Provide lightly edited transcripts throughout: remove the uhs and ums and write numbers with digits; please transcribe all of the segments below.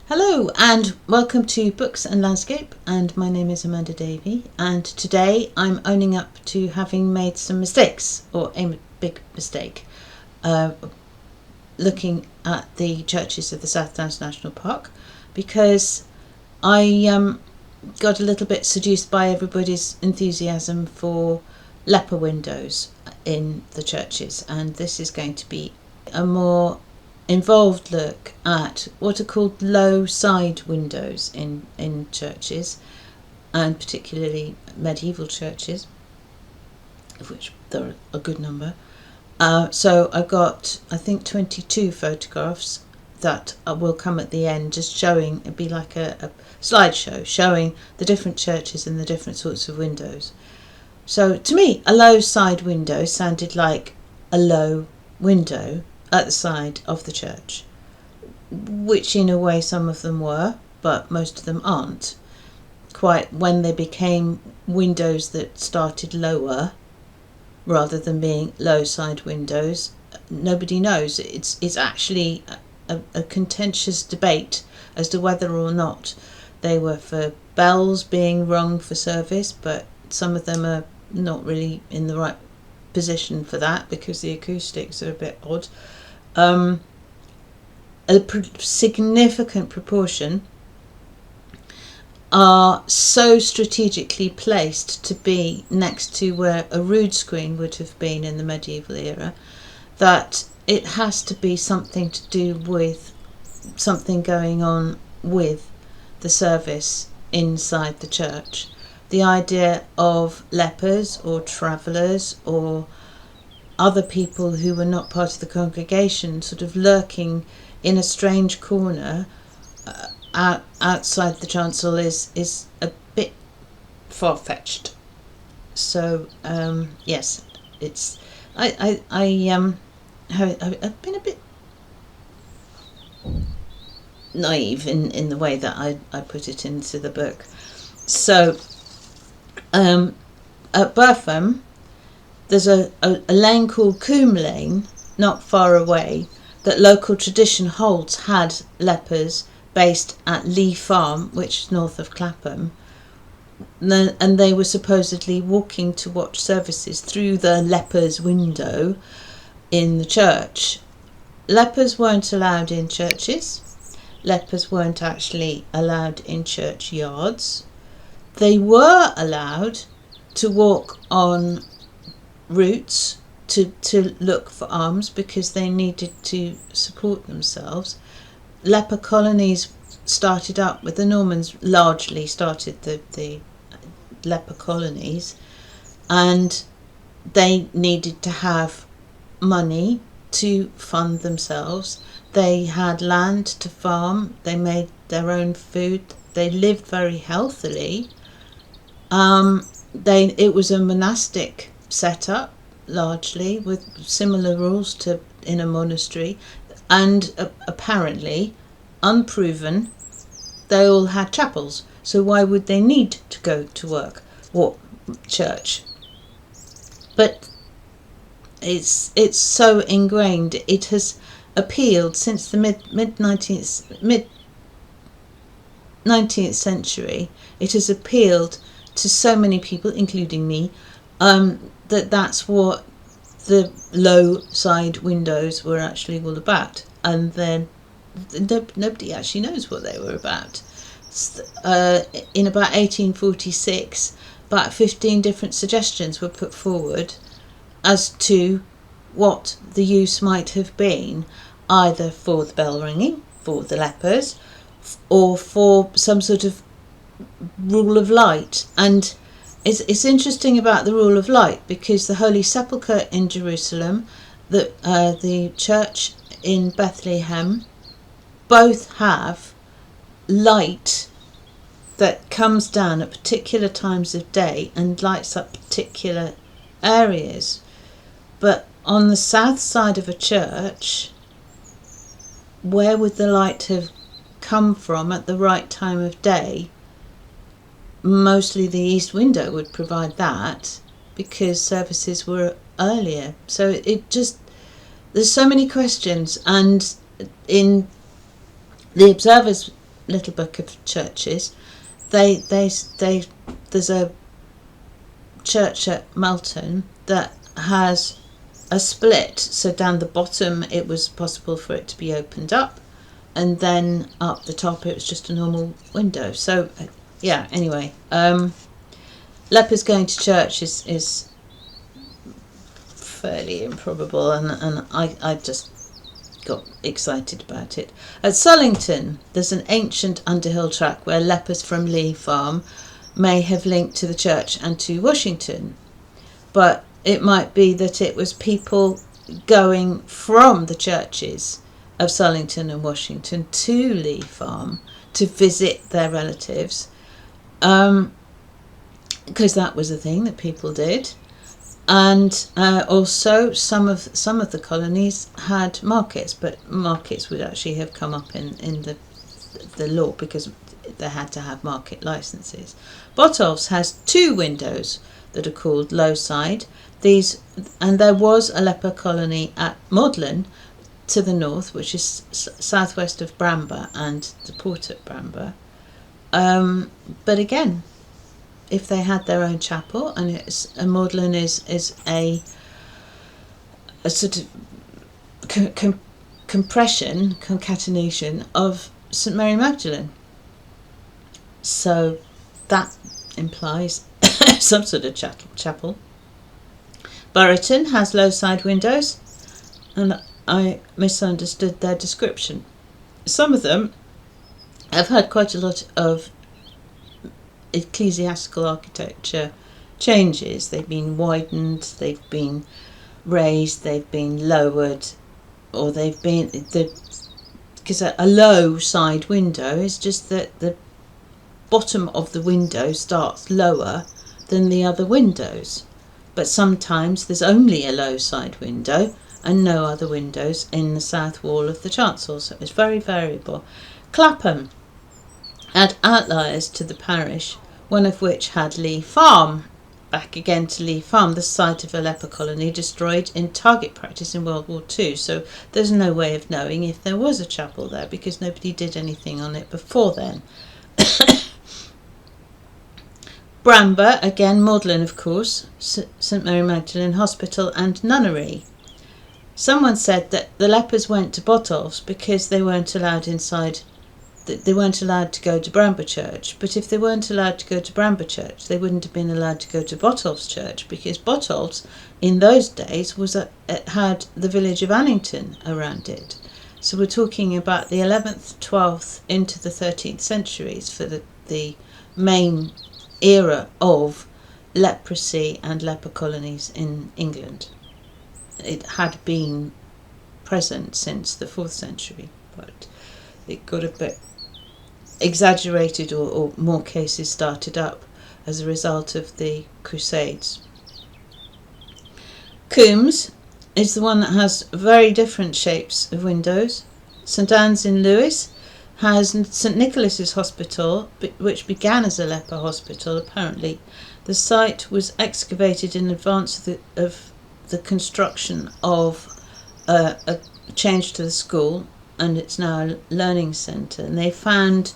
Hello and welcome to Books and Landscape, and my name is Amanda Davey, and today I'm owning up to having made some mistakes, or a big mistake, looking at the churches of the South Downs National Park, because I got a little bit seduced by everybody's enthusiasm for leper windows in the churches, and this is going to be a more involved look at what are called low side windows in churches, and particularly medieval churches, of which there are a good number. So I've got, I think, 22 photographs that will come at the end, just showing, it'd be like a slideshow showing the different churches and the different sorts of windows. So to me, a low side window sounded like a low window at the side of the church, which in a way some of them were, but most of them aren't. Quite when they became windows that started lower rather than being low side windows, nobody knows. It's actually a contentious debate as to whether or not they were for bells being rung for service, but some of them are not really in the right position for that because the acoustics are a bit odd. A significant proportion are so strategically placed to be next to where a rood screen would have been in the medieval era that it has to be something to do with something going on with the service inside the church. The idea of lepers or travellers or other people who were not part of the congregation sort of lurking in a strange corner outside the chancel is a bit far-fetched. So yes, it's I've been a bit naive in the way that I put it into the book. So at Burpham, there's a lane called Coombes Lane, not far away, that local tradition holds had lepers based at Lee Farm, which is north of Clapham, and they were supposedly walking to watch services through the lepers' window in the church. Lepers weren't allowed in churches. Lepers weren't actually allowed in churchyards. They were allowed to walk on routes to look for alms because they needed to support themselves. Leper colonies started up with the Normans, largely started the leper colonies, and they needed to have money to fund themselves. They had land to farm, they made their own food, they lived very healthily. It was a monastic setup, largely, with similar rules to in a monastery, and apparently, unproven, they all had chapels. So why would they need to go to work or church? But it's so ingrained. It has appealed since the mid 19th century. It has appealed to so many people, including me, that's what the low side windows were actually all about, and then nobody actually knows what they were about. In about 1846, about 15 different suggestions were put forward as to what the use might have been, either for the bell ringing, for the lepers, or for some sort of rule of light. And it's interesting about the rule of light because the Holy Sepulchre in Jerusalem, the church in Bethlehem, both have light that comes down at particular times of day and lights up particular areas. But on the south side of a church, where would the light have come from at the right time of day? Mostly the east window would provide that because services were earlier. So there's so many questions, and in the Observer's little book of churches, there's a church at Melton that has a split. So down the bottom it was possible for it to be opened up, and then up the top it was just a normal window. So yeah, anyway, lepers going to church is fairly improbable, and I just got excited about it. At Sullington there's an ancient underhill track where lepers from Lee Farm may have linked to the church and to Washington, but it might be that it was people going from the churches of Sullington and Washington to Lee Farm to visit their relatives, because that was a thing that people did. And also some of the colonies had markets, but markets would actually have come up in the law because they had to have market licenses. Botolphs has 2 windows that are called low side. And there was a leper colony at Maudlin to the north, which is southwest of Bramber and the port at Bramber. But again, if they had their own chapel, and Maudlin is a sort of concatenation of St Mary Magdalene, so that implies some sort of chapel. Buriton has low side windows, and I misunderstood their description. Some of them have had quite a lot of ecclesiastical architecture changes. They've been widened, they've been raised, they've been lowered, or they've been because a low side window is just that the bottom of the window starts lower than the other windows, but sometimes there's only a low side window and no other windows in the south wall of the chancel, so it's very variable. Clapham had outliers to the parish, one of which had Lee Farm. Back again to Lee Farm, the site of a leper colony destroyed in target practice in World War II, so there's no way of knowing if there was a chapel there because nobody did anything on it before then. Bramber, again Maudlin of course, St Mary Magdalene Hospital and Nunnery. Someone said that the lepers went to Botolphs because they weren't allowed inside. They weren't allowed to go to Bramber Church, but if they weren't allowed to go to Bramber Church, they wouldn't have been allowed to go to Botolphs Church, because Botolphs in those days it had the village of Annington around it. So we're talking about the 11th, 12th into the 13th centuries for the main era of leprosy and leper colonies in England. It had been present since the 4th century, but it got a bit exaggerated, or more cases started up as a result of the Crusades. Coombes is the one that has very different shapes of windows. St Anne's in Lewes has St Nicholas's Hospital, which began as a leper hospital apparently. The site was excavated in advance of the construction of a change to the school, and it's now a learning centre. And they found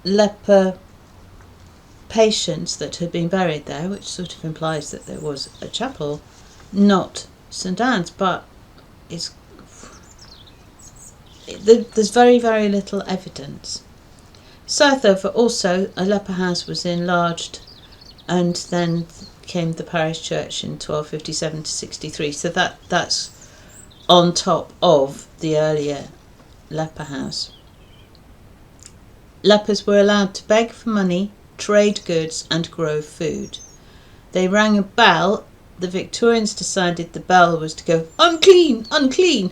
leper patients that had been buried there, which sort of implies that there was a chapel, not St Anne's, but there's very, very little evidence. Southover also, a leper house was enlarged, and then came the parish church in 1257 to 63, so that's on top of the earlier leper house. Lepers were allowed to beg for money, trade goods and grow food. They rang a bell. The Victorians decided the bell was to go, unclean, unclean,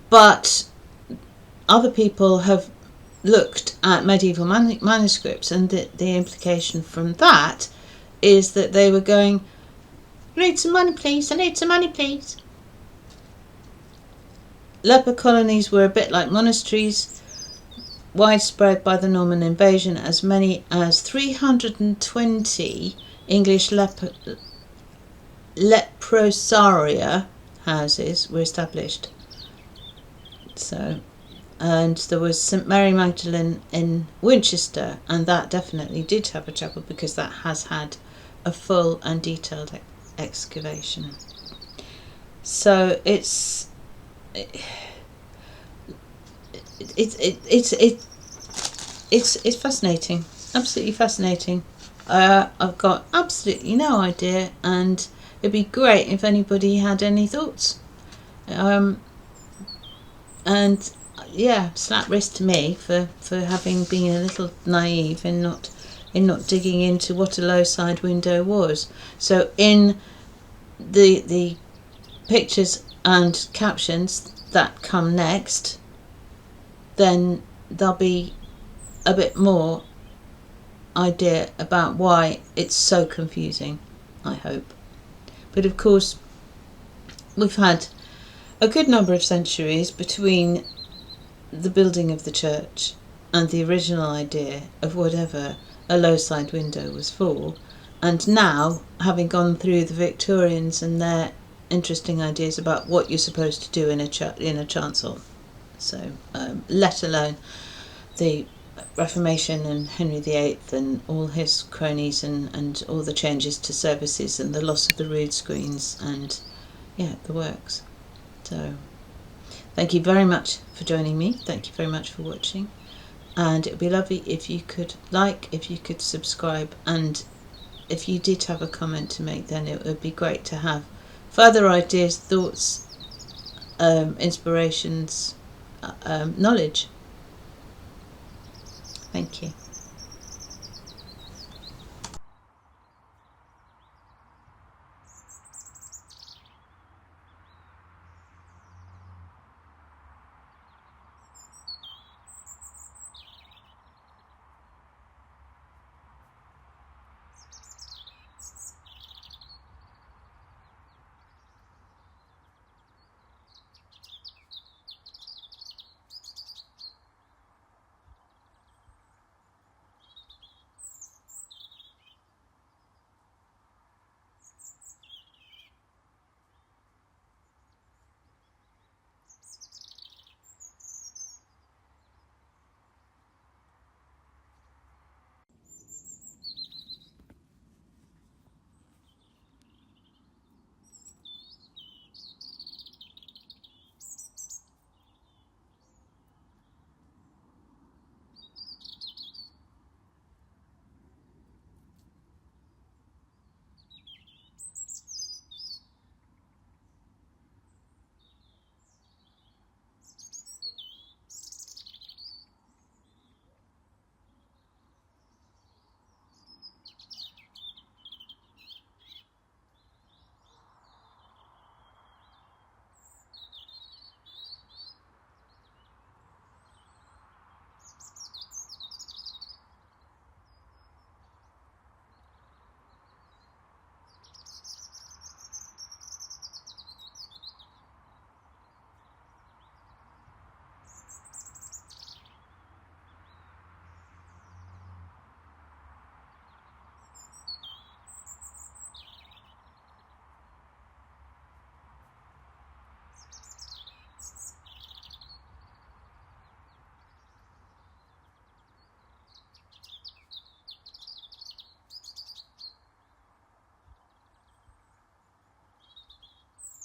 but other people have looked at medieval manuscripts, and the implication from that is that they were going, I need some money please, I need some money please. Leper colonies were a bit like monasteries, widespread by the Norman invasion. As many as 320 English leprosaria houses were established. So and there was St Mary Magdalene in Winchester, and that definitely did have a chapel because that has had a full and detailed excavation. So it's fascinating, absolutely fascinating. I've got absolutely no idea, and it'd be great if anybody had any thoughts. And yeah, slap wrist to me for having been a little naive in not digging into what a low side window was. So in the pictures and captions that come next, then there'll be a bit more idea about why it's so confusing, I hope. But of course, we've had a good number of centuries between the building of the church and the original idea of whatever a low side window was for, and now having gone through the Victorians and their interesting ideas about what you're supposed to do in a chancel. So let alone the Reformation and Henry VIII and all his cronies and all the changes to services and the loss of the rood screens and the works. So thank you very much for joining me. Thank you very much for watching. And it would be lovely if you could like, if you could subscribe, and if you did have a comment to make, then it would be great to have further ideas, thoughts, inspirations, knowledge. Thank you.